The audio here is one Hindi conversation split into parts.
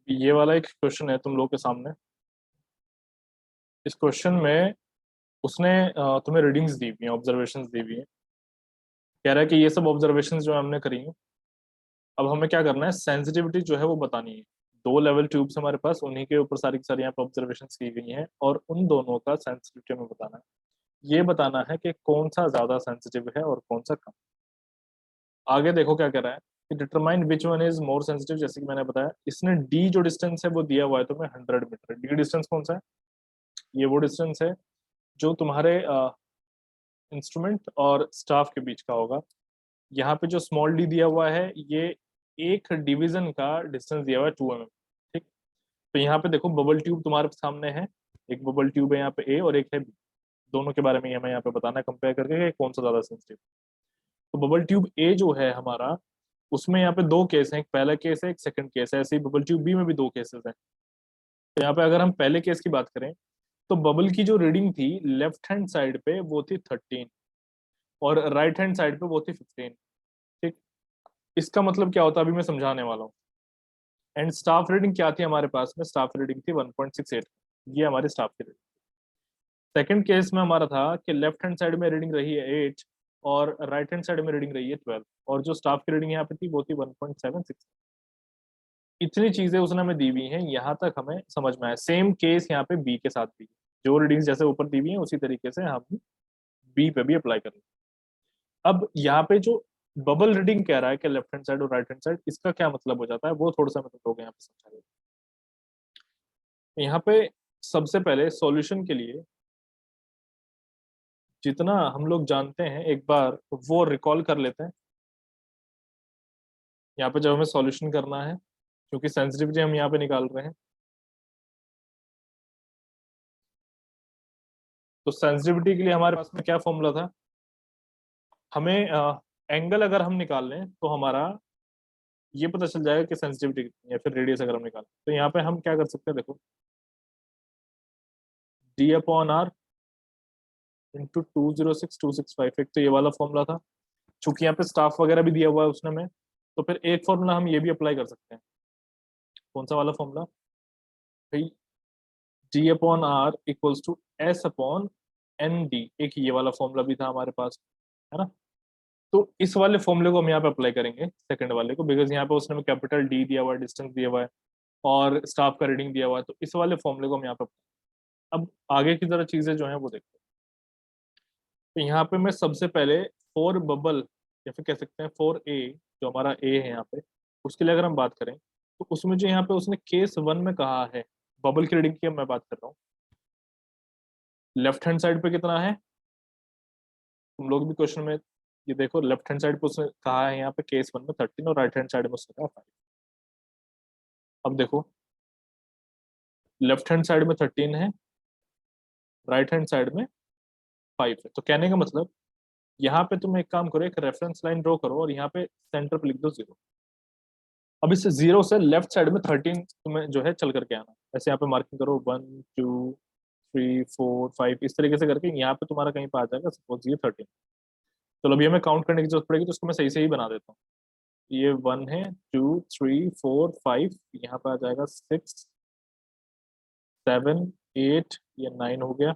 ये वाला एक क्वेश्चन है तुम लोग के सामने। इस क्वेश्चन में उसने तुम्हें रीडिंग्स दी हुई हैं, ऑब्जर्वेशंस दी हुई हैं। कह रहा है कि ये सब ऑब्जर्वेशंस जो हमने करी हैं, अब हमें क्या करना है, सेंसिटिविटी जो है वो बतानी है। दो लेवल ट्यूब्स हमारे पास, उन्हीं के ऊपर सारी की सारी यहाँ पे ऑब्जर्वेशंस की गई हैं और उन दोनों का सेंसिटिविटी हमें बताना है। ये बताना है कि कौन सा ज्यादा सेंसिटिव है और कौन सा कम। आगे देखो क्या कह रहा है कि determine which one is more sensitive. जैसे कि मैंने बताया, इसने डी जो डिस्टेंस है वो दिया हुआ है तुम्हें 100 मीटर। डी डिस्टेंस कौन सा है? ये वो डिस्टेंस है जो तुम्हारे इंस्ट्रूमेंट और स्टाफ के बीच का होगा। यहाँ पे जो स्मॉल डी दिया हुआ है, ये एक डिवीजन का डिस्टेंस दिया हुआ है 2 mm। ठीक। तो यहाँ पे देखो, बबल ट्यूब तुम्हारे सामने है। एक बबल ट्यूब है यहाँ पे ए और एक है बी। दोनों के बारे में हमें यहाँ पे बताना है कंपेयर करके कि कौन सा ज्यादा सेंसिटिव। तो बबल ट्यूब ए जो है हमारा, उसमें यहाँ पे दो केस हैं, एक पहला केस है एक सेकंड केस है। ऐसे ही बबल ट्यूब बी में भी दो केसेस हैं। तो यहाँ पे अगर हम पहले केस की बात करें, तो बबल की जो रीडिंग थी लेफ्ट हैंड साइड पे वो थी 13 और राइट हैंड साइड पे वो थी 15। ठीक। इसका मतलब क्या होता है, अभी मैं समझाने वाला हूँ। एंड स्टाफ रीडिंग क्या थी हमारे पास में? स्टाफ रीडिंग थी 1.68। ये हमारी स्टाफ की रीडिंग। सेकंड केस में हमारा था कि लेफ्ट हैंड साइड में रीडिंग रही है 8 और राइट हैंड साइड में रीडिंग रही है 12, और जो स्टाफ की रीडिंग यहाँ पे थी वो थी 1.76। इतनी चीजें उसने हमें दी हुई हैं, यहाँ तक हमें समझ में आया। सेम केस यहाँ पे बी के साथ भी है। जो रीडिंग्स जैसे ऊपर दी हुई हैं उसी तरीके से हम बी पे भी अप्लाई करेंगे। अब यहाँ पे जो बबल रीडिंग कह रहा है कि लेफ्ट हैंड साइड और राइट हैंड साइड, इसका क्या मतलब हो जाता है वो थोड़ा सा मैं तुम लोग यहाँ पे समझा देता हूँ। यहाँ पे सबसे पहले सॉल्यूशन के लिए जितना हम लोग जानते हैं एक बार वो रिकॉल कर लेते हैं। यहाँ पे जब हमें सॉल्यूशन करना है, क्योंकि सेंसिटिविटी हम यहाँ पे निकाल रहे हैं, तो सेंसिटिविटी के लिए हमारे पास में क्या फॉर्मूला था? हमें एंगल अगर हम निकाल लें तो हमारा ये पता चल जाएगा कि सेंसिटिविटी कितनी है। फिर रेडियस अगर हम निकालें तो यहाँ पे हम क्या कर सकते हैं, देखो, D/R इंटू 206,265। एक तो ये वाला फॉर्मूला था। चूंकि यहाँ पे स्टाफ वगैरह भी दिया हुआ है उसने में, तो फिर एक फॉर्मूला हम ये भी अप्लाई कर सकते हैं। कौन सा वाला फॉर्मूला भाई? D/R equals to S/ND। एक ये वाला फॉर्मूला भी था हमारे पास, है ना? तो इस वाले फॉर्मूले को हम यहाँ पे अप्लाई करेंगे सेकंड वाले को, बिकॉज यहाँ पे उसने में कैपिटल डी दिया हुआ है, डिस्टेंस दिया हुआ है और स्टाफ का रीडिंग दिया हुआ है। तो इस वाले फॉर्मूले को हम यहाँ पे अब आगे की तरह चीजें जो है वो देखते हैं। तो यहाँ पे मैं सबसे पहले फोर बबल, या फिर कह सकते हैं 4A, जो हमारा ए है यहाँ पे, उसके लिए अगर हम बात करें, तो उसमें जो यहाँ पे उसने केस 1 में कहा है, बबल की रीडिंग की मैं बात कर रहा हूँ। लेफ्ट हैंड साइड पे कितना है? तुम लोग भी क्वेश्चन में ये देखो, लेफ्ट हैंड साइड पे उसने कहा है यहाँ पे केस 1 में 13 और राइट हैंड साइड में उसने कहा 5। अब देखो, लेफ्ट हैंड साइड में 13 है, राइट हैंड साइड में 5 है। तो कहने का मतलब, यहाँ पे तुम एक काम करो, एक रेफरेंस लाइन ड्रॉ करो और यहाँ पे सेंटर पे लिख दो 0। अब इस 0 से लेफ्ट साइड में 13 तुम्हें जो है चल करके आना। ऐसे यहाँ पे मार्किंग करो, 1 2 3 4 5, इस तरीके से करके यहाँ पे तुम्हारा कहीं पे आ जाएगा, सपोज ये 13। चलो अभी हमें काउंट करने की जरूरत पड़ेगी, तो उसको मैं सही से ही बना देता हूँ। ये 1 है, 2 3 4 5, यहाँ पे आ जाएगा 6 7 8, ये 9 हो गया।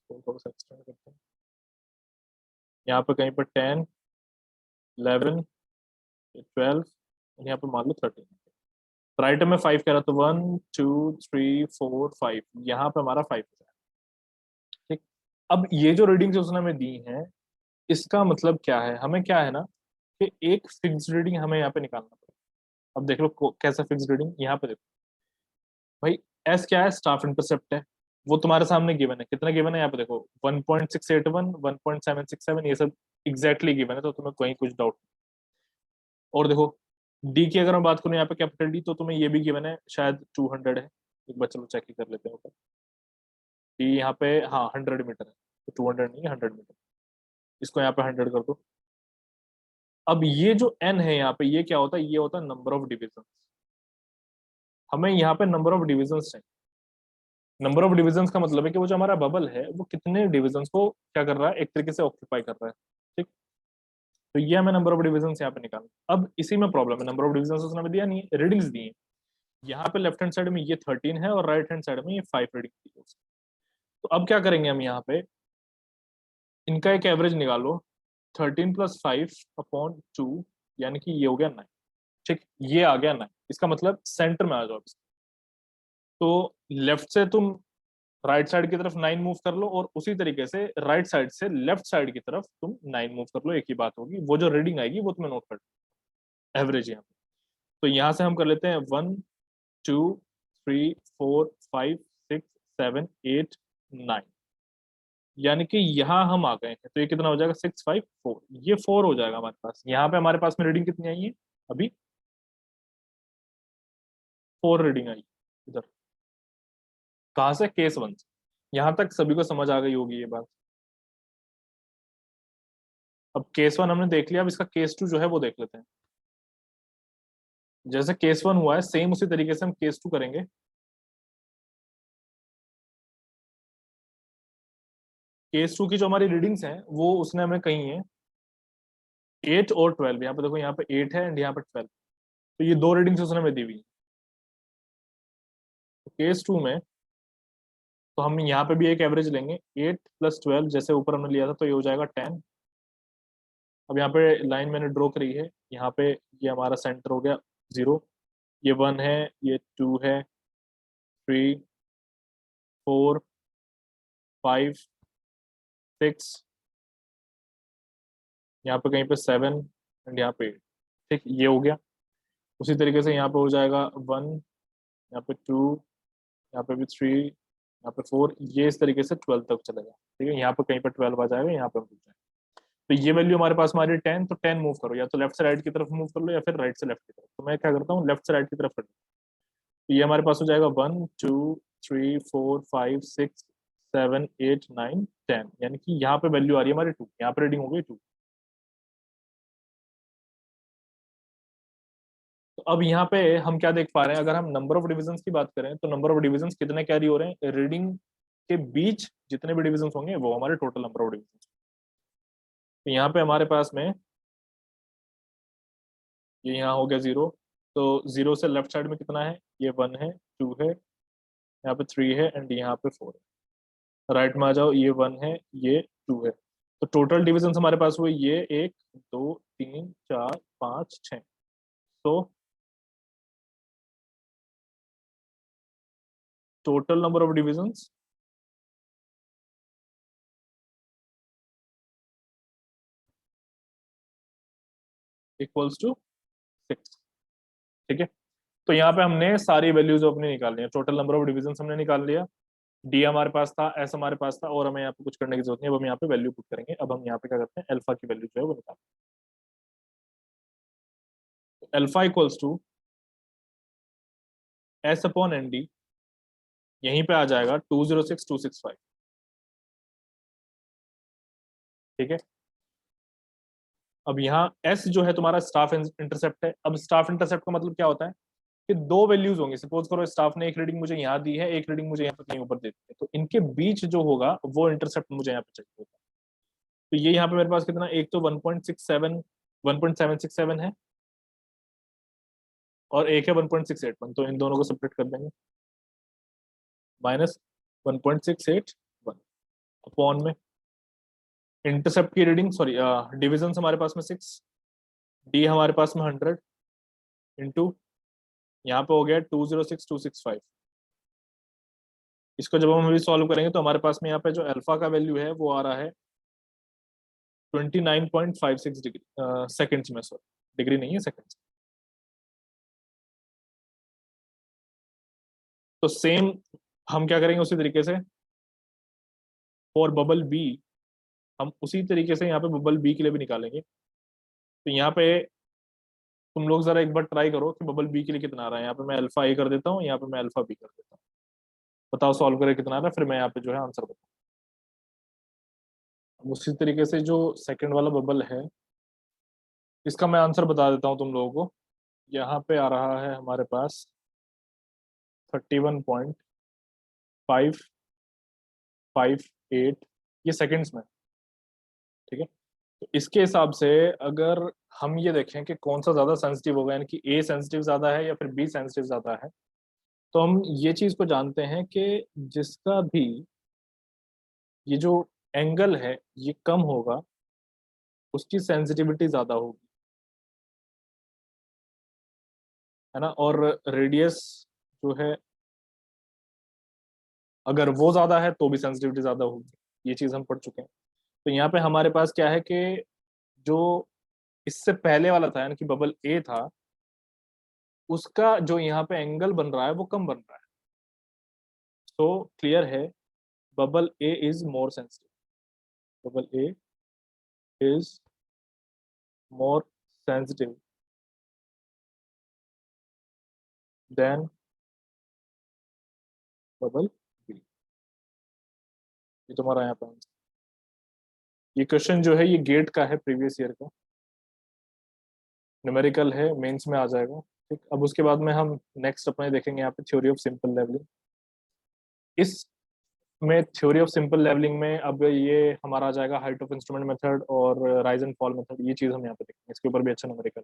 तो थोड़ा सा एक्सटेंड करते हैं, यहाँ पे कहीं पर 10 11 12, यहाँ पे मान लो 13। राइट में 5 कह रहा, तो 1 2 3 4 5, यहाँ पे हमारा 5 है। ठीक। अब ये जो रीडिंग्स उसने हमें दी हैं, इसका मतलब क्या है? हमें क्या है ना, कि एक फिक्स रीडिंग हमें यहाँ पे निकालना पड़ेगा। अब देख लो कैसा फिक्स रीडिंग, यहाँ पे देखो भाई। एस क्या है? स्टाफ इंटरसेप्ट है। वो तुम्हारे सामने गिवन है। कितना गिवन है यहाँ पे देखो? 1.681, 1.767, ये सब एग्जैक्टली गिवन है, तो तुम्हें कहीं कुछ डाउट। और देखो, डी की अगर मैं बात करूँ यहाँ पे कैपिटल डी, तो तुम्हें ये भी गिवन है, शायद 200 है। एक बार चलो चेक ही कर लेते हैं ऊपर। डी यहाँ पे, हाँ, 100 मीटर है, तो 200 नहीं है, 100 मीटर। इसको यहाँ पे 100 कर दो। अब ये जो एन है यहाँ पे, ये क्या होता है? ये होता है नंबर ऑफ डिविजन। हमें यहाँ पे नंबर ऑफ डिविजन चाहिए। नंबर ऑफ डिविजन्स का मतलब है कि वो जो हमारा बबल है वो कितने डिविजन्स को क्या कर रहा है, एक तरीके से ऑक्यूपाई कर रहा है। ठीक। तो ये हमें नंबर ऑफ डिविजन्स यहाँ पे निकालना। अब इसी में प्रॉब्लम है, नंबर ऑफ डिविजन्स उसने हमें दिया नहीं है, रीडिंग्स दी है। यहाँ पे लेफ्ट हैंड साइड में ये 13 है और राइट हैंड साइड में ये 5 रीडिंग दी है उसने। तो अब क्या करेंगे हम यहाँ पे, इनका एक एवरेज निकालो, 13 + 5/2, यानी कि ये हो गया 9। ठीक, ये आ गया 9, इसका मतलब सेंटर में आ जाओ। तो लेफ्ट से तुम राइट साइड की तरफ 9 मूव कर लो, और उसी तरीके से राइट साइड से लेफ्ट साइड की तरफ तुम 9 मूव कर लो, एक ही बात होगी। वो जो रीडिंग आएगी वो तुम्हें नोट कर, एवरेज यहाँ पे। तो यहाँ से हम कर लेते हैं 1 2 3 4 5 6 7 8 9, यानी कि यहाँ हम आ गए हैं। तो ये कितना हो जाएगा, 6 5 4, ये 4 हो जाएगा हमारे पास। यहाँ पे हमारे पास में रीडिंग कितनी आई है अभी, 4 रीडिंग आई इधर। कहाँ से, केस 1 से। यहाँ तक सभी को समझ आ गई होगी ये बात। अब केस 1 हमने देख लिया, अब इसका केस 2 जो है वो देख लेते हैं। जैसे केस 1 हुआ है, सेम उसी तरीके से हम केस 2 करेंगे। केस 2 की जो हमारी रीडिंग्स हैं वो उसने हमें कही है 8 और 12। यहाँ पे देखो, यहाँ पे 8 है एंड यहाँ पे 12। तो ये दो रीडिंग्स उसने हमें दी हुई है। तो केस 2 में तो हम यहाँ पे भी एक एवरेज लेंगे, 8 + 12 जैसे ऊपर हमने लिया था, तो ये हो जाएगा 10। अब यहाँ पे लाइन मैंने ड्रॉ करी है, यहाँ पे ये हमारा सेंटर हो गया 0, ये 1 है, ये 2 है, 3 4 5 6, यहाँ पे कहीं पे 7 एंड यहाँ पे 8। ठीक, ये हो गया। उसी तरीके से यहाँ पे हो जाएगा 1, यहाँ पे 2, यहाँ पे भी 3, यहाँ पे 4, ये इस तरीके से 12 तक चलेगा। ठीक है, यहाँ पे कहीं पे 12 आ जाएगा, यहाँ पे हम रुक जाएंगे। तो ये वैल्यू हमारे पास हमारी 10, तो 10 मूव करो, या तो लेफ्ट से राइट की तरफ मूव कर लो या फिर राइट से लेफ्ट की तरफ। तो मैं क्या करता हूँ, लेफ्ट से राइट की तरफ कर लूँ। तो ये हमारे पास हो जाएगा 1 2 3 4 5 6 7 8 9 10, यानी कि यहाँ पे वैल्यू आ रही है हमारी 2, यहाँ पे रीडिंग हो गई 2। तो अब यहाँ पे हम क्या देख पा रहे हैं, अगर हम नंबर ऑफ डिविजन्स की बात करें तो नंबर ऑफ डिविजन्स कितने कैरी हो रहे हैं, रीडिंग के बीच जितने भी डिविजन्स होंगे वो हमारे टोटल नंबर ऑफ डिविजन्स। तो यहाँ पे हमारे पास में ये यहाँ हो गया 0। तो 0 से लेफ्ट साइड में कितना है, ये 1 है, 2 है, यहाँ पे 3 है एंड यहाँ पे 4 है। राइट में आ जाओ, ये 1 है, ये 2 है। तो टोटल डिविजन्स हमारे पास हुए ये 1 2 3 4 5 6। तो total number of divisions equals to 6। ठीक है, तो यहाँ पे हमने सारी वैल्यूज अपनी निकाल ली है। टोटल नंबर ऑफ डिविजन हमने निकाल लिया, डी हमारे पास था, एस हमारे पास था, और हमें यहाँ पे कुछ करने की जरूरत नहीं है। अब हम यहाँ पे वैल्यू पुट करेंगे। अब हम यहाँ पे क्या करते हैं, अल्फा की वैल्यू जो है वो निकालते हैं। अल्फा इक्वल्स टू S/ND, यहीं पे आ जाएगा 206265। ठीक है, अब यहाँ एस जो है तुम्हारा स्टाफ इंटरसेप्ट है। अब स्टाफ इंटरसेप्ट का मतलब क्या होता है कि दो वैल्यूज होंगी। सपोज करो स्टाफ ने एक रीडिंग मुझे यहाँ दी है, एक रीडिंग मुझे यहाँ पे कहीं ऊपर दे दी है, तो इनके बीच जो होगा वो इंटरसेप्ट मुझे यहाँ पे चाहिए होगा। तो ये यहाँ पे मेरे पास कितना, एक तो 1.767 है और एक है 1.681, तो इन दोनों को सेपरेट कर देंगे। -1.681 अपॉन में इंटरसेप्ट की रीडिंग, सॉरी डिविजन हमारे पास में 6, डी हमारे पास में 100 इंटू यहाँ पे हो गया 206265। इसको जब हम अभी सॉल्व करेंगे तो हमारे पास में यहाँ पे जो अल्फा का वैल्यू है वो आ रहा है 29.56 डिग्री सेकेंड्स में, सॉरी डिग्री नहीं है, सेकेंड्स। तो सेम हम क्या करेंगे उसी तरीके से फॉर बबल बी, हम उसी तरीके से यहाँ पे बबल बी के लिए भी निकालेंगे। तो यहाँ पे तुम लोग जरा एक बार ट्राई करो कि बबल बी के लिए कितना आ रहा है। यहाँ पे मैं अल्फा ए कर देता हूँ, यहाँ पे मैं अल्फा बी कर देता हूँ। बताओ सॉल्व करके कितना आ रहा है, फिर मैं यहाँ पे जो है आंसर बताऊँ। उसी तरीके से जो सेकंड वाला बबल है इसका मैं आंसर बता देता हूँ तुम लोगों को। यहाँ पे आ रहा है हमारे पास 31.558, ये सेकंड्स में। ठीक है, तो इसके हिसाब से अगर हम ये देखें कि कौन सा ज्यादा सेंसिटिव होगा, यानी कि ए सेंसिटिव ज्यादा है या फिर बी सेंसिटिव ज्यादा है, तो हम ये चीज को जानते हैं कि जिसका भी ये जो एंगल है ये कम होगा उसकी सेंसिटिविटी ज्यादा होगी, है ना। और रेडियस जो है अगर वो ज्यादा है तो भी सेंसिटिविटी ज्यादा होगी, ये चीज हम पढ़ चुके हैं। तो यहाँ पे हमारे पास क्या है कि जो इससे पहले वाला था यानी कि बबल ए था, उसका जो यहाँ पे एंगल बन रहा है वो कम बन रहा है। तो क्लियर है, bubble A is more sensitive, bubble A is more sensitive than bubble B. ये तुम्हारा यहाँ पे आंसर। ये क्वेश्चन जो है ये गेट का है, प्रीवियस ईयर का न्यूमेरिकल है, मेंस में आ जाएगा। ठीक, अब उसके बाद में हम नेक्स्ट अपने देखेंगे यहाँ पे थ्योरी ऑफ सिंपल लेवलिंग। इस में थ्योरी ऑफ सिंपल लेवलिंग में अब ये हमारा आ जाएगा हाइट ऑफ इंस्ट्रूमेंट मेथड और राइज एंड फॉल मेथड, ये चीज हम यहाँ पे देखेंगे, इसके ऊपर भी अच्छा न्यूमेरिकल।